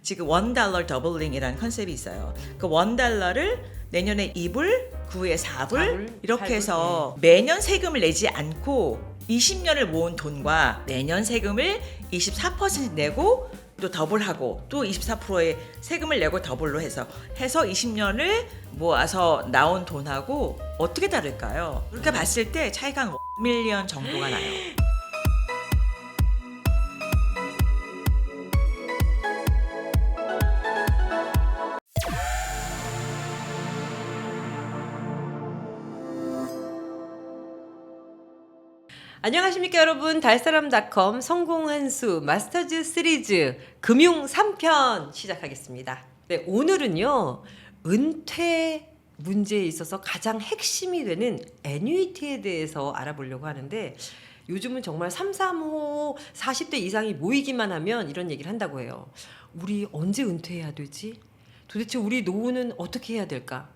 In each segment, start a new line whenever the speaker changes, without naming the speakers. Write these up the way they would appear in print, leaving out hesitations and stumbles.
지금 $1 더블링이라는 컨셉이 있어요. 그 $1를 내년에 2불, 그 후에 4불 이렇게
8불,
해서 매년 세금을 내지 않고 20년을 모은 돈과 매년 세금을 24% 내고 또 더블하고 또 24%의 세금을 내고 더블로 해서 20년을 모아서 나온 돈하고 어떻게 다를까요? 그렇게 봤을 때 차이가 한 1밀리언 정도가 나요.
안녕하십니까 여러분. 달사람닷컴 성공한 수 마스터즈 시리즈 금융 3편 시작하겠습니다. 네, 오늘은요 은퇴 문제에 있어서 가장 핵심이 되는 애뉴이티에 대해서 알아보려고 하는데, 요즘은 정말 335 40대 이상이 모이기만 하면 이런 얘기를 한다고 해요. 우리 언제 은퇴해야 되지? 도대체 우리 노후는 어떻게 해야 될까?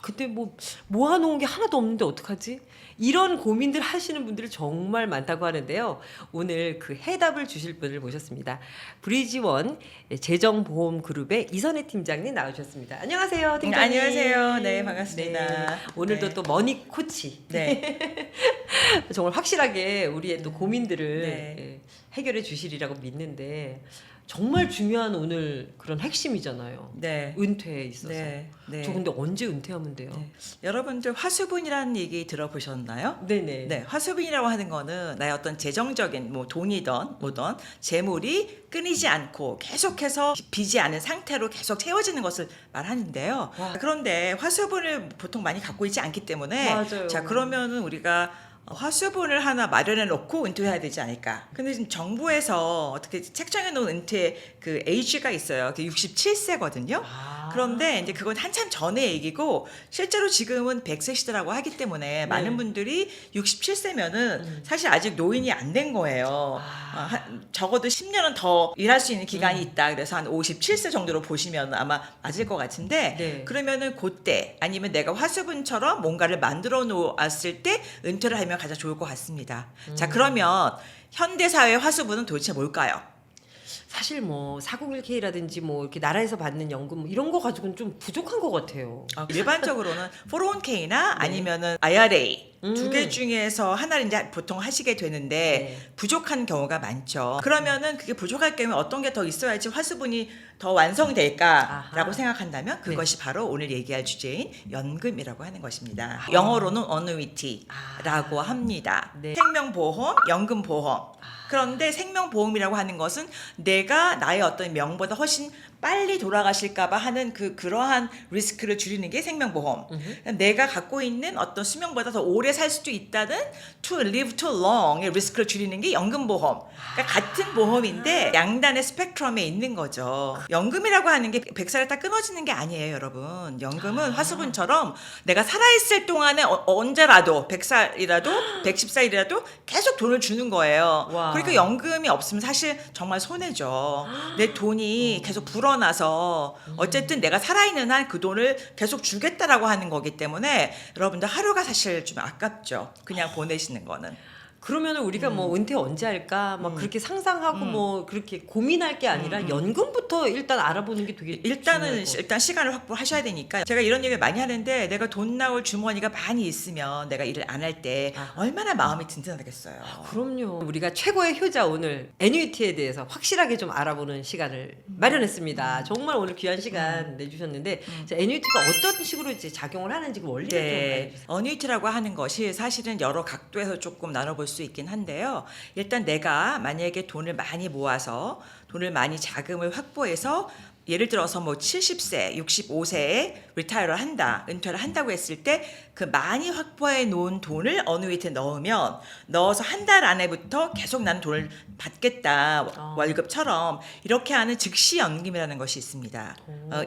근데 뭐 모아놓은 게 하나도 없는데 어떡하지? 이런 고민들 하시는 분들이 정말 많다고 하는데요. 오늘 그 해답을 주실 분을 모셨습니다. 브리지원 재정보험그룹의 이선혜 팀장님 나오셨습니다. 안녕하세요, 팀장님.
안녕하세요. 네, 반갑습니다.
네, 오늘도
네.
또 머니 코치.
네.
정말 확실하게 우리의 또 고민들을
네.
해결해 주시리라고 믿는데, 정말 중요한 오늘 그런 핵심이잖아요.
네.
은퇴에 있어서.
네. 네.
저 근데 언제 은퇴하면 돼요?
네. 여러분들 화수분이라는 얘기 들어보셨나요?
네네.
네, 화수분이라고 하는 거는 나의 어떤 재정적인 뭐 돈이든 뭐든 재물이 끊이지 않고 계속해서 비지 않은 상태로 계속 채워지는 것을 말하는데요.
와.
그런데 화수분을 보통 많이 갖고 있지 않기 때문에
맞아요.
자, 그러면은 우리가 화수분을 하나 마련해 놓고 은퇴해야 되지 않을까. 근데 지금 정부에서 어떻게 책정해 놓은 은퇴 그 에이지가 있어요. 그게 67세거든요. 그런데 이제 그건 한참 전의 얘기고, 실제로 지금은 100세 시대라고 하기 때문에 많은 분들이 67세면은 사실 아직 노인이 안 된 거예요. 적어도 10년은 더 일할 수 있는 기간이 있다. 그래서 한 57세 정도로 보시면 아마 맞을 것 같은데,
네.
그러면은 그때 아니면 내가 화수분처럼 뭔가를 만들어 놓았을 때 은퇴를 하면 가장 좋을 것 같습니다. 자, 그러면 현대사회의 화수분은 도대체 뭘까요?
사실 뭐 401k라든지 뭐 이렇게 나라에서 받는 연금 뭐 이런 거 가지고는 좀 부족한 것 같아요.
일반적으로는 401k나 아니면은 IRA 두 개 중에서 하나를 이제 보통 하시게 되는데
네.
부족한 경우가 많죠. 그러면은 그게 부족할 경우에 어떤 게 더 있어야지 화수분이 더 완성될까라고
아하.
생각한다면 그것이 바로 오늘 얘기할 주제인 연금이라고 하는 것입니다. 영어로는 annuity라고 합니다.
네.
생명보험, 연금보험. 그런데 생명보험이라고 하는 것은 내가 나의 어떤 명보다 훨씬 빨리 돌아가실까봐 하는 그러한 리스크를 줄이는 게 생명보험. 내가 갖고 있는 어떤 수명보다 더 오래 살 수도 있다는 to live too long의 리스크를 줄이는 게 연금보험. 그러니까 같은 보험인데 양단의 스펙트럼에 있는 거죠. 연금이라고 하는 게 100살에 딱 끊어지는 게 아니에요, 여러분. 연금은 화수분처럼 내가 살아있을 동안에 언제라도 100살이라도 110살이라도 계속 돈을 주는 거예요.
와.
그러니까 연금이 없으면 사실 정말 손해죠. 내 돈이 계속 불어나서 어쨌든 내가 살아있는 한 그 돈을 계속 주겠다라고 하는 거기 때문에 여러분들 하루가 사실 좀 아깝죠. 그냥 보내시는 거는.
그러면은 우리가 뭐 은퇴 언제 할까 막 그렇게 상상하고 뭐 그렇게 고민할 게 아니라 연금부터 일단 알아보는 게 되게
일단은
중요할 것
일단 시간을 확보하셔야 되니까, 제가 이런 얘기를 많이 하는데 내가 돈 나올 주머니가 많이 있으면 내가 일을 안 할 때 얼마나 마음이 든든하겠어요.
그럼요. 우리가 최고의 효자 오늘 애뉴이티에 대해서 확실하게 좀 알아보는 시간을 마련했습니다. 정말 오늘 귀한 시간 내주셨는데, 자, 애뉴이티가 어떤 식으로 이제 작용을 하는지 그 원리를 좀
네,
알려주세요.
어뉴이티라고 하는 것이 사실은 여러 각도에서 조금 나눠볼 수 있긴 한데요. 일단 내가 만약에 돈을 많이 모아서 돈을 많이 자금을 확보해서 예를 들어서 뭐 70세, 65세에 리타이어를 한다, 은퇴를 한다고 했을 때 그 많이 확보해 놓은 돈을 어느위트에 넣어서 한 달 안에부터 계속 나는 돈을 받겠다, 월급처럼 이렇게 하는 즉시 연금이라는 것이 있습니다.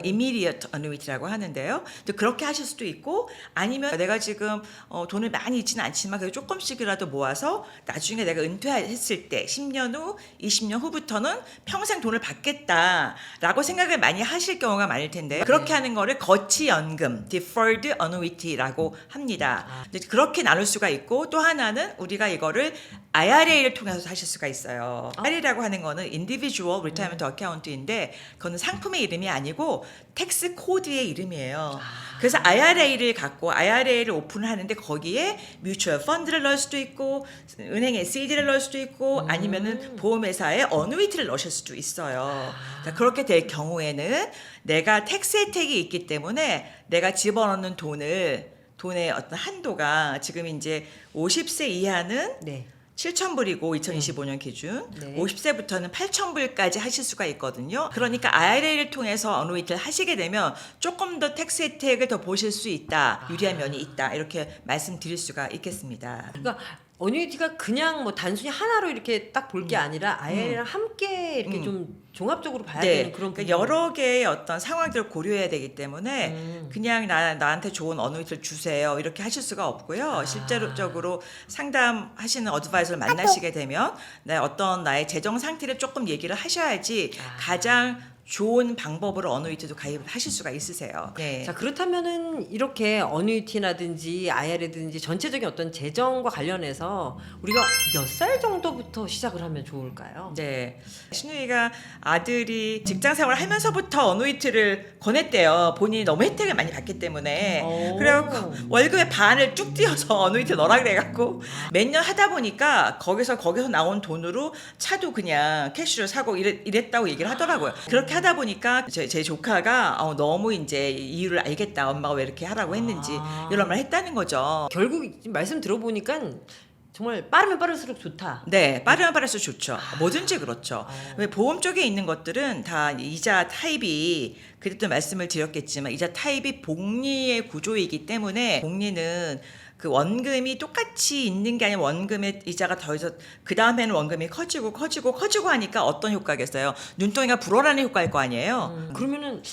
immediate annuity라고 하는데요. 또 그렇게 하실 수도 있고, 아니면 내가 지금 돈을 많이 있지는 않지만 그래도 조금씩이라도 모아서 나중에 내가 은퇴했을 때 10년 후, 20년 후부터는 평생 돈을 받겠다라고 생각을 생각을 많이 하실 경우가 많을 텐데 그렇게 하는 거를 거치연금 (deferred annuity라고 합니다. 이제 그렇게 나눌 수가 있고 또 하나는 우리가 이거를 IRA를 통해서 하실 수가 있어요. IRA라고 하는 거는 Individual Retirement Account인데 그거는 상품의 이름이 아니고 텍스 코드의 이름이에요. 그래서 IRA를 갖고 IRA를 오픈하는데 거기에 뮤추얼 펀드를 넣을 수도 있고 은행에 CD를 넣을 수도 있고 아니면은 보험회사에 어누이티를 넣으실 수도 있어요. 자, 그렇게 될 경우에는 내가 텍스 혜택이 있기 때문에 내가 집어넣는 돈의 어떤 한도가 지금 이제 50세 이하는
네.
7,000불이고 2025년 기준
네.
50세부터는 8,000불까지 하실 수가 있거든요. 그러니까 IRA를 통해서 어누이티를 하시게 되면 조금 더 텍스 혜택을 더 보실 수 있다. 유리한 면이 있다. 이렇게 말씀드릴 수가 있겠습니다.
그러니까 어뉴이티가 그냥 뭐 단순히 하나로 이렇게 딱 볼 게 아니라 IRA랑 함께 이렇게 좀 종합적으로 봐야 되는 그런
그러니까 여러 개의 어떤 상황들을 고려해야 되기 때문에
음.
그냥 나한테 좋은 어누이티를 주세요 이렇게 하실 수가 없고요. 실제로적으로 상담하시는 어드바이저를 만나시게 되면 나의 재정 상태를 조금 얘기를 하셔야지 가장 좋은 방법으로 어누이티도 가입을 하실 수가 있으세요. 네.
자, 그렇다면은 이렇게 어뉴이티라든지 IRA든지 전체적인 어떤 재정과 관련해서 우리가 몇 살 정도부터 시작을 하면 좋을까요?
네. 신우이가 아들이 직장 생활을 하면서부터 어누이티를 권했대요. 본인이 너무 혜택을 많이 받기 때문에.
오.
그래갖고 월급의 반을 쭉 띄어서 어누이티 넣으라 그래갖고 몇 년 하다 보니까 거기서 나온 돈으로 차도 그냥 캐시로 사고 이랬다고 얘기를 하더라고요. 그렇게 하다 보니까 제 조카가 너무 이제 이유를 알겠다. 엄마가 왜 이렇게 하라고 했는지 이런 말 했다는 거죠.
결국 말씀 들어보니까 정말 빠르면 빠를수록 좋다.
네, 빠르면 빠를수록 좋죠. 뭐든지 그렇죠. 왜 보험 쪽에 있는 것들은 다 이자 타입이 그때도 말씀을 드렸겠지만 이자 타입이 복리의 구조이기 때문에 복리는 그 원금이 똑같이 있는 게 아니라 원금의 이자가 더해서 그 다음에는 원금이 커지고 하니까 어떤 효과겠어요? 눈덩이가 불어나는 효과일 거 아니에요.
그러면은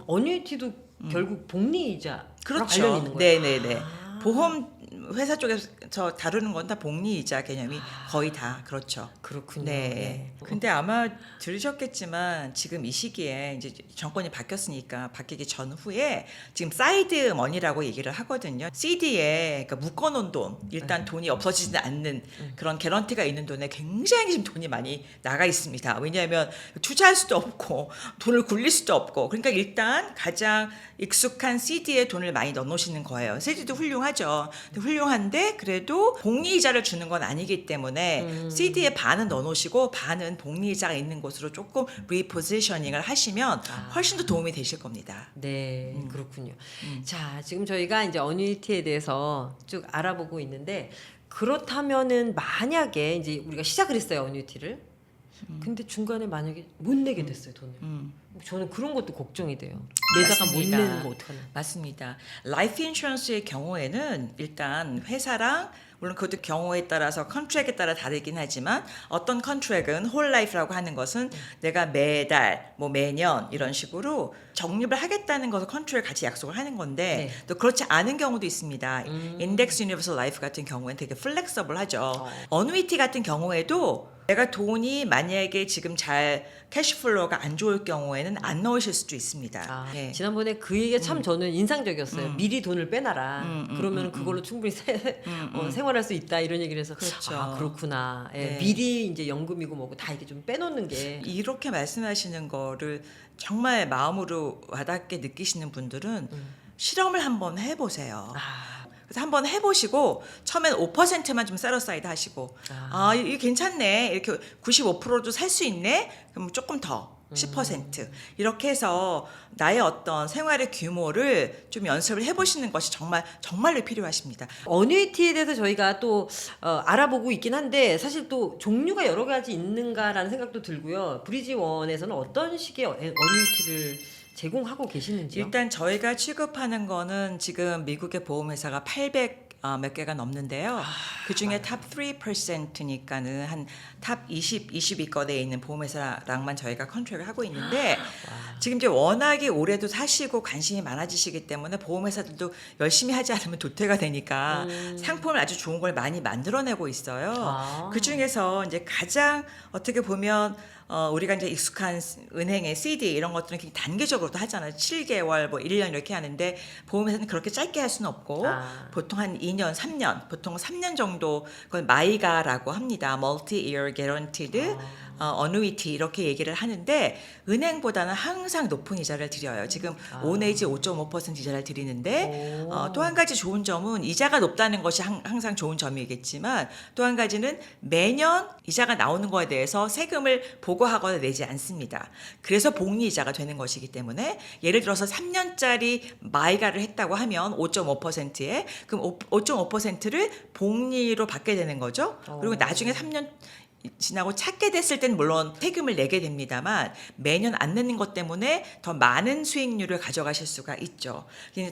어뉴이티도 결국 복리이자
그렇죠.
관련이 있는 거예요.
네네네. 보험 회사 쪽에서 다루는 건 다 복리이자 개념이 거의 다 그렇죠.
그렇군요.
네. 근데 아마 들으셨겠지만 지금 이 시기에 이제 정권이 바뀌기 전후에 지금 사이드 머니라고 얘기를 하거든요. CD에 그러니까 묶어놓은 돈, 일단 돈이 없어지지 않는 그런 개런티가 있는 돈에 굉장히 지금 돈이 많이 나가 있습니다. 왜냐하면 투자할 수도 없고 돈을 굴릴 수도 없고 그러니까 일단 가장 익숙한 CD에 돈을 많이 넣어놓으시는 거예요. CD도 훌륭하죠. 훌륭한데 그래도 복리이자를 주는 건 아니기 때문에 CD에 반은 넣어놓으시고 반은 복리이자가 있는 곳으로 조금 리포지셔닝을 하시면 훨씬 더 도움이 되실 겁니다.
네, 그렇군요. 자, 지금 저희가 이제 어뉴이티에 대해서 쭉 알아보고 있는데 그렇다면은 만약에 이제 우리가 시작을 했어요, 어뉴이티를. 근데 중간에 만약에 못 내게 됐어요, 돈을. 저는 그런 것도 걱정이 돼요. 내다가 못
맞습니다.
내는 거 어떡하나.
맞습니다. 라이프 인슈런스의 경우에는 일단 회사랑 물론 그것도 경우에 따라서 컨트랙에 따라 다르긴 하지만 어떤 컨트랙은 홀 라이프라고 하는 것은 내가 매달 뭐 매년 이런 식으로 적립을 하겠다는 것을 컨트랙 같이 약속을 하는 건데 또 그렇지 않은 경우도 있습니다. 인덱스 유니버설 라이프 같은 경우에는 되게 플렉서블하죠. 어누이티 같은 경우에도 내가 돈이 만약에 지금 잘 캐시플로우가 안 좋을 경우에는 안 넣으실 수도 있습니다. 네.
지난번에 그 얘기가 참 저는 인상적이었어요. 미리 돈을 빼놔라. 그러면 그걸로 충분히 생활할 수 있다 이런 얘기를 해서
그렇죠.
아, 그렇구나. 예,
네.
미리 이제 연금이고 뭐고 다 이렇게 좀 빼놓는 게
이렇게 말씀하시는 거를 정말 마음으로 와닿게 느끼시는 분들은 실험을 한번 해보세요. 그래서 한번 해보시고 처음엔 5%만 좀 셋어사이드 하시고 이게 괜찮네 이렇게 95%도 살 수 있네 그럼 조금 더 10% 이렇게 해서 나의 어떤 생활의 규모를 좀 연습을 해보시는 것이 정말로 필요하십니다.
어뉴이티에 대해서 저희가 또 알아보고 있긴 한데 사실 또 종류가 여러 가지 있는가라는 생각도 들고요. 브리지원에서는 어떤 식의 어뉴이티를 제공하고 계시는지요?
일단 저희가 취급하는 거는 지금 미국의 보험회사가 800 몇 개가 넘는데요. 그 중에 탑 3%니까는 한 탑 20위권에 있는 보험회사랑만 저희가 컨트랙을 하고 있는데 지금 이제 워낙에 올해도 사시고 관심이 많아지시기 때문에 보험회사들도 열심히 하지 않으면 도태가 되니까 상품을 아주 좋은 걸 많이 만들어내고 있어요. 그 중에서 이제 가장 어떻게 보면 우리가 이제 익숙한 은행의 CD 이런 것들은 굉장히 단기적으로도 하잖아요. 7개월, 뭐 1년 이렇게 하는데 보험회사는 그렇게 짧게 할 수는 없고 보통 한 2년, 3년, 보통 3년 정도 그걸 마이가라고 합니다. Multi-Year Guaranteed Annuity 이렇게 얘기를 하는데 은행보다는 항상 높은 이자를 드려요. 지금 5내지 5.5% 이자를 드리는데 또 한 가지 좋은 점은 이자가 높다는 것이 항상 좋은 점이겠지만 또 한 가지는 매년 이자가 나오는 거에 대해서 세금을 보고하거나 내지 않습니다. 그래서 복리 이자가 되는 것이기 때문에 예를 들어서 3년짜리 마이가를 했다고 하면 5.5%에 그럼 5.5%를 복리로 받게 되는 거죠. 그리고 나중에 3년 지나고 찾게 됐을 땐 물론 세금을 내게 됩니다만 매년 안 내는 것 때문에 더 많은 수익률을 가져가실 수가 있죠.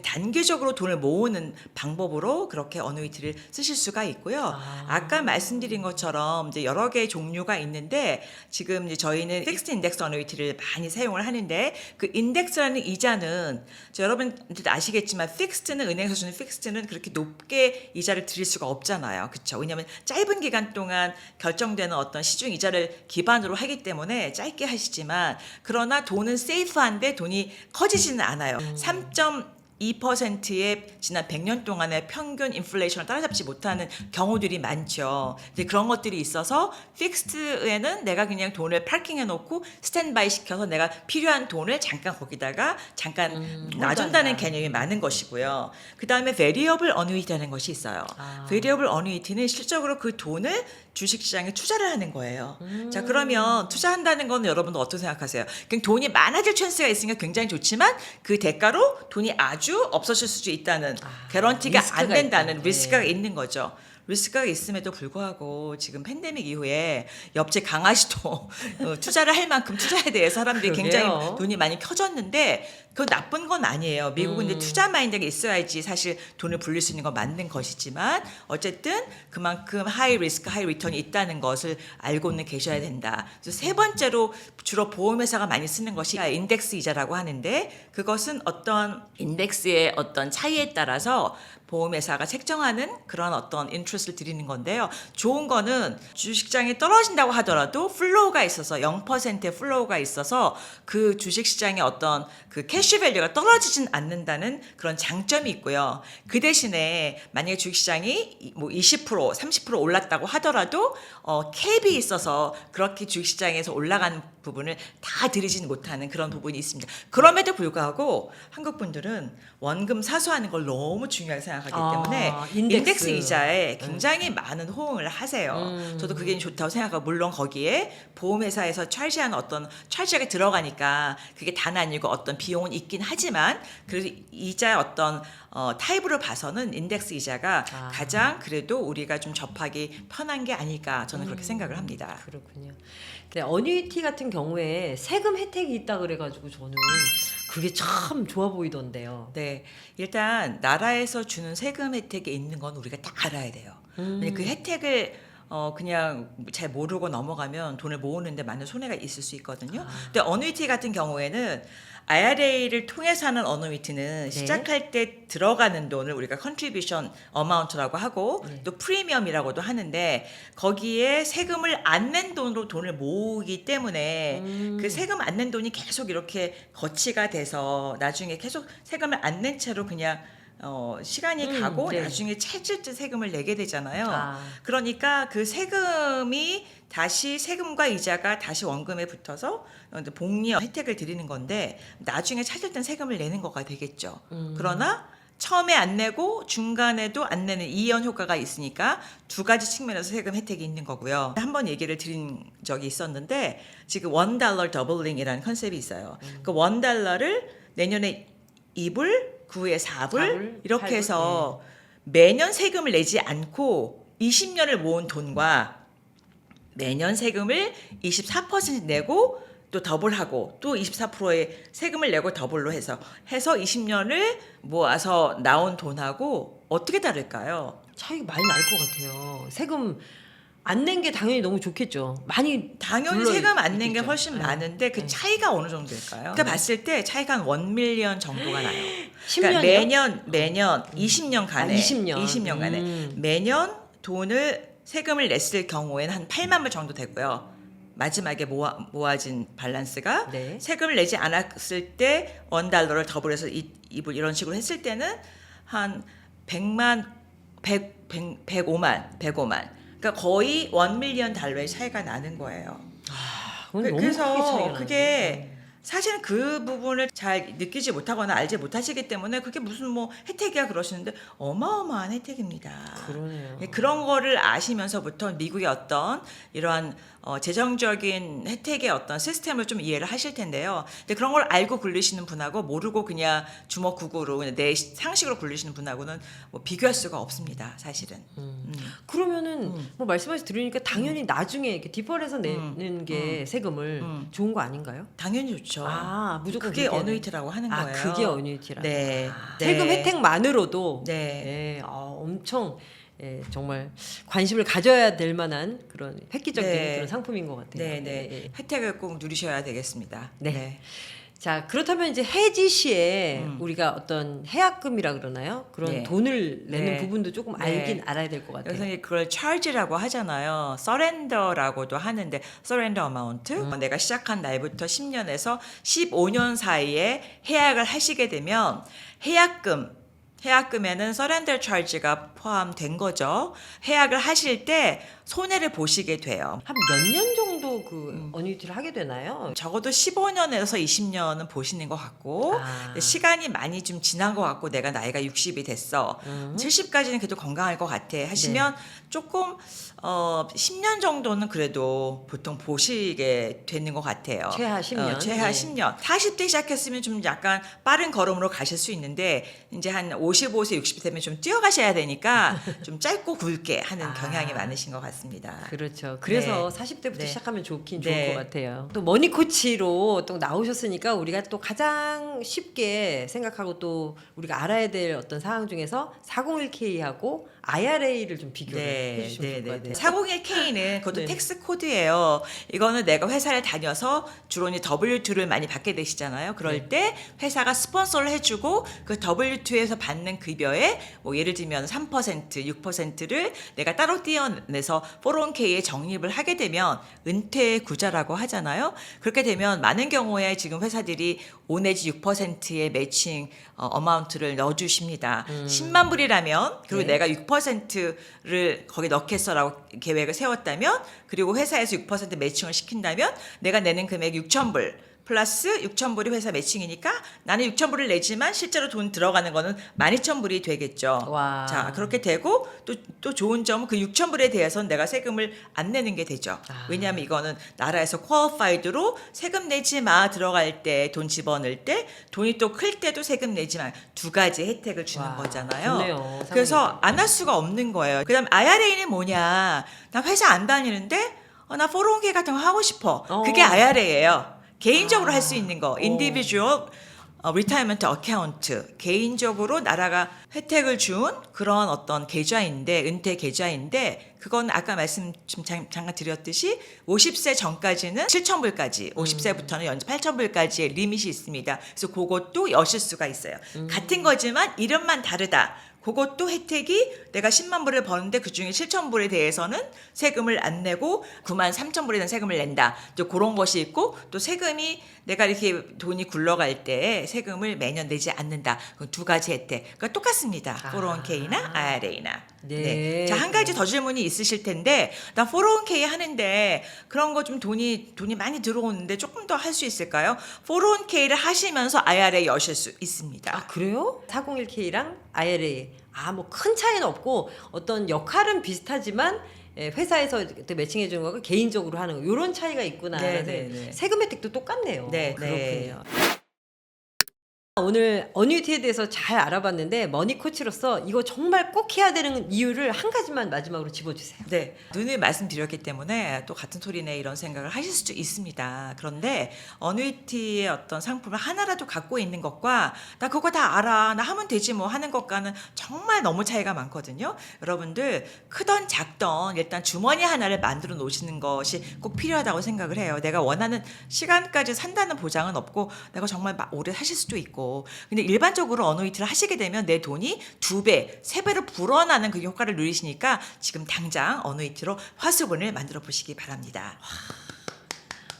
단기적으로 돈을 모으는 방법으로 그렇게 어누이티를 쓰실 수가 있고요. 아까 말씀드린 것처럼 이제 여러 개의 종류가 있는데 지금 이제 저희는 픽스드 인덱스 어누이티를 많이 사용을 하는데 그 인덱스라는 이자는 여러분들도 아시겠지만 픽스드는 은행에서 주는 픽스드는 그렇게 높게 이자를 드릴 수가 없잖아요. 그렇죠? 왜냐하면 짧은 기간 동안 결정되는 어떤 시중 이자를 기반으로 하기 때문에 짧게 하시지만 그러나 돈은 세이프한데 돈이 커지지는 않아요. 3.2%의 지난 100년 동안의 평균 인플레이션을 따라잡지 못하는 경우들이 많죠. 이제 그런 것들이 있어서 픽스드에는 내가 그냥 돈을 파킹해 놓고 스탠바이 시켜서 내가 필요한 돈을 잠깐 거기다가 잠깐 놔준다는 개념이 많은 것이고요. 그 다음에 베리어블 어누이티라는 것이 있어요. 베리어블 어누이티는 실적으로 그 돈을 주식시장에 투자를 하는 거예요. 자, 그러면 투자한다는 건 여러분도 어떻게 생각하세요? 그냥 돈이 많아질 찬스가 있으니까 굉장히 좋지만 그 대가로 돈이 아주 없어질 수도 있다는 개런티가 안 된다는 리스크가 있는 거죠. 리스크가 있음에도 불구하고 지금 팬데믹 이후에 옆집 강아지도 투자를 할 만큼 투자에 대해 사람들이 굉장히 돈이 많이 켜졌는데 그건 나쁜 건 아니에요. 미국은 이제 투자 마인드가 있어야지 사실 돈을 불릴 수 있는 건 맞는 것이지만 어쨌든 그만큼 하이 리스크, 하이 리턴이 있다는 것을 알고는 계셔야 된다. 그래서 세 번째로 주로 보험회사가 많이 쓰는 것이 인덱스 이자라고 하는데 그것은 어떤 인덱스의 어떤 차이에 따라서 보험회사가 책정하는 그런 어떤 인트레스트를 드리는 건데요. 좋은 거는 주식시장이 떨어진다고 하더라도 플로우가 있어서 0%의 플로우가 있어서 그 주식시장의 어떤 그 캐시 밸류가 떨어지진 않는다는 그런 장점이 있고요. 그 대신에 만약에 주식시장이 뭐 20%, 30% 올랐다고 하더라도 캡이 있어서 그렇게 주식시장에서 올라가는 부분을 다 드리지는 못하는 그런 부분이 있습니다. 그럼에도 불구하고 한국 분들은 원금 사수하는 걸 너무 중요하게 생각하기 때문에 인덱스 이자에 굉장히 많은 호응을 하세요. 저도 그게 좋다고 생각하고 물론 거기에 보험회사에서 찰지하는 어떤 찰지하게 들어가니까 그게 단 아니고 어떤 비용은 있긴 하지만 그래도 이자 어떤 타입으로 봐서는 인덱스 이자가 가장 그래도 우리가 좀 접하기 편한 게 아닐까 저는 그렇게 생각을 합니다.
그렇군요. 근데 어뉴이티 같은 경우에 세금 혜택이 있다 그래가지고 저는 그게 참 좋아 보이던데요.
네, 일단 나라에서 주는 세금 혜택이 있는 건 우리가 다 알아야 돼요. 왜냐면 그 혜택을 그냥 잘 모르고 넘어가면 돈을 모으는데 많은 손해가 있을 수 있거든요. 근데 어누이티 같은 경우에는 IRA를 통해서 하는 어누이티는 시작할 때 들어가는 돈을 우리가 컨트리뷰션 어마운트라고 하고 또 프리미엄이라고도 하는데 거기에 세금을 안 낸 돈으로 돈을 모으기 때문에 그 세금 안 낸 돈이 계속 이렇게 거치가 돼서 나중에 계속 세금을 안 낸 채로 그냥 시간이 가고 나중에 찾을 때 세금을 내게 되잖아요. 그러니까 그 세금이 다시 세금과 이자가 다시 원금에 붙어서 복리 혜택을 드리는 건데 나중에 찾을 땐 세금을 내는 거가 되겠죠. 그러나 처음에 안 내고 중간에도 안 내는 이연 효과가 있으니까 두 가지 측면에서 세금 혜택이 있는 거고요. 한번 얘기를 드린 적이 있었는데 지금 $1 더블링이라는 컨셉이 있어요. 그 $1를 내년에 2불, 그 후에 4불 이렇게 8불? 해서 매년 세금을 내지 않고 20년을 모은 돈과 매년 세금을 24% 내고 또 더블하고 또 24%의 세금을 내고 더블로 해서 20년을 모아서 나온 돈하고 어떻게 다를까요?
차이가 많이 날 것 같아요. 세금 안 낸 게 당연히 너무 좋겠죠. 많이
당연히 세금 안 낸 게 훨씬 많은데 그 차이가 어느 정도일까요? 그러니까 봤을 때 차이가 한 1밀리언 정도가 나요.
10년이요?
그러니까 매년 20년간에
20년간에
매년 돈을 세금을 냈을 경우에는 한 8만 불 정도 되고요. 마지막에 모아진 밸런스가
네.
세금을 내지 않았을 때 $1를 더블해서 이불 이런 식으로 했을 때는 한 105만. 그러니까 거의 $1,000,000의 차이가 나는 거예요.
그건 너무
그래서
크게 차이가
그게
나는데.
사실은 그 부분을 잘 느끼지 못하거나 알지 못하시기 때문에 그게 무슨 뭐 혜택이야 그러시는데 어마어마한 혜택입니다.
그러네요.
그런 거를 아시면서부터 미국의 어떤 이러한 재정적인 혜택의 어떤 시스템을 좀 이해를 하실 텐데요. 근데 그런 걸 알고 굴리시는 분하고 모르고 그냥 주먹구구로 그냥 내 상식으로 굴리시는 분하고는 뭐 비교할 수가 없습니다. 사실은.
그러면은 뭐 말씀하시 들으니까 당연히 나중에 이렇게 디펄해서 내는 게 세금을 좋은 거 아닌가요?
당연히 좋죠.
아, 무조건
그게
그렇게
어누이티라고 하는
아,
거예요.
그게 어뉴이티라.
네.
세금
네.
혜택만으로도
네.
엄청 정말 관심을 가져야 될 만한 그런 획기적인
네.
그런 상품인 것 같아요.
네, 네. 혜택을 꼭 누리셔야 되겠습니다.
네. 자, 그렇다면 이제 해지 시에 우리가 어떤 해약금이라 그러나요? 그런
네.
돈을 내는
네.
부분도 조금
네.
알긴 알아야 될 것 같아요.
그래서 그걸 charge라고 하잖아요. surrender라고도 하는데 surrender amount 내가 시작한 날부터 10년에서 15년 사이에 해약을 하시게 되면 해약금에는 surrender charge가 포함된 거죠. 해약을 하실 때 손해를 보시게 돼요.
한 몇 년 정도 그 어뉴이티를 하게 되나요?
적어도 15년에서 20년은 보시는 것 같고
아.
시간이 많이 좀 지난 것 같고 내가 나이가 60이 됐어. 70까지는 그래도 건강할 것 같아 하시면 조금 10년 정도는 그래도 보통 보시게 되는 것 같아요.
최하 10년.
최하
네.
10년. 40대 시작했으면 좀 약간 빠른 걸음으로 가실 수 있는데 이제 한 55세, 60세 되면 좀 뛰어가셔야 되니까 좀 짧고 굵게 하는 경향이 많으신 것 같습니다.
그렇죠. 그래서
네.
40대부터
네.
시작하면 좋긴
네.
좋을 것 같아요. 또 머니코치로 또 나오셨으니까 우리가 또 가장 쉽게 생각하고 또 우리가 알아야 될 어떤 사항 중에서 401k하고 IRA를 좀 비교를 해주시면 좋을 것 같아요.
401k는 그것도
네.
텍스 코드예요. 이거는 내가 회사를 다녀서 주로 이제 W2를 많이 받게 되시잖아요. 그럴 때 회사가 스폰서를 해주고 그 W2에서 받는 급여에 뭐 예를 들면 3%, 6%를 내가 따로 떼어내서 401k에 적립을 하게 되면 은퇴 구자라고 하잖아요. 그렇게 되면 많은 경우에 지금 회사들이 5 내지 6%의 매칭 어마운트를 넣어주십니다. 10만 불이라면 그리고
네.
내가 6%를 거기 넣겠어라고 계획을 세웠다면 그리고 회사에서 6% 매칭을 시킨다면 내가 내는 금액 6,000불 플러스 6,000불이 회사 매칭이니까 나는 6,000불을 내지만 실제로 돈 들어가는 거는 12,000불이 되겠죠.
와.
자, 그렇게 되고 또 좋은 점은 그 6,000불에 대해서는 내가 세금을 안 내는 게 되죠. 왜냐하면 이거는 나라에서 퀄리파이드로 세금 내지 마 들어갈 때 돈 집어넣을 때 돈이 또 클 때도 세금 내지 마 두 가지 혜택을 주는
와,
거잖아요.
좋네요.
그래서 안 할 수가 없는 거예요. 그다음 IRA는 뭐냐? 나 회사 안 다니는데 나 401k 같은 거 하고 싶어. 그게 IRA예요. 개인적으로 할 수 있는 거, individual retirement account, 개인적으로 나라가 혜택을 준 그런 어떤 계좌인데, 은퇴 계좌인데, 그건 아까 말씀 좀 잠깐 드렸듯이 50세 전까지는 7,000불까지, 50세부터는 연체 8,000불까지의 리밋이 있습니다. 그래서 그것도 여실 수가 있어요. 같은 거지만 이름만 다르다. 그것도 혜택이 내가 10만 불을 버는데 그중에 7천 불에 대해서는 세금을 안 내고 9만 3천 불에 대한 세금을 낸다. 또 그런 것이 있고 또 세금이 내가 이렇게 돈이 굴러갈 때 세금을 매년 내지 않는다. 그 두 가지 혜택. 그러니까 똑같습니다. 401k나 IRA나.
네.
자, 한 가지 더 질문이 있으실 텐데 나 401k 하는데 그런 거 좀 돈이 많이 들어오는데 조금 더 할 수 있을까요? 401k를 하시면서 IRA 여실 수 있습니다.
아, 그래요? 401k랑 IRA. 뭐 큰 차이는 없고 어떤 역할은 비슷하지만 회사에서 매칭해 주는 거가 개인적으로 하는 거 이런 차이가 있구나.
네, 네, 네.
세금 혜택도 똑같네요.
네,
그렇군요. 오늘 어뉴이티에 대해서 잘 알아봤는데 머니코치로서 이거 정말 꼭 해야 되는 이유를 한 가지만 마지막으로 집어주세요.
네, 눈을 말씀드렸기 때문에 또 같은 소리네 이런 생각을 하실 수도 있습니다. 그런데 어뉴이티의 어떤 상품을 하나라도 갖고 있는 것과 나 그거 다 알아, 나 하면 되지 뭐 하는 것과는 정말 너무 차이가 많거든요. 여러분들 크던 작던 일단 주머니 하나를 만들어 놓으시는 것이 꼭 필요하다고 생각을 해요. 내가 원하는 시간까지 산다는 보장은 없고 내가 정말 오래 사실 수도 있고 근데 일반적으로 어누이티를 하시게 되면 내 돈이 2배, 3배로 불어나는 그 효과를 누리시니까 지금 당장 어누이티로 화수분을 만들어 보시기 바랍니다.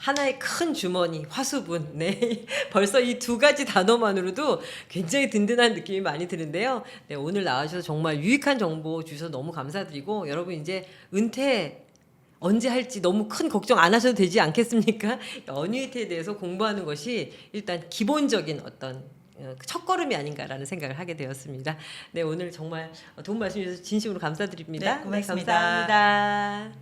하나의 큰 주머니, 화수분. 네. 벌써 이 두 가지 단어만으로도 굉장히 든든한 느낌이 많이 드는데요. 네, 오늘 나와주셔서 정말 유익한 정보 주셔서 너무 감사드리고 여러분 이제 은퇴 언제 할지 너무 큰 걱정 안 하셔도 되지 않겠습니까? 어뉴이티에 대해서 공부하는 것이 일단 기본적인 어떤 첫걸음이 아닌가라는 생각을 하게 되었습니다. 네, 오늘 정말 도움 말씀 주셔서 진심으로 감사드립니다.
네, 고맙습니다.
감사합니다.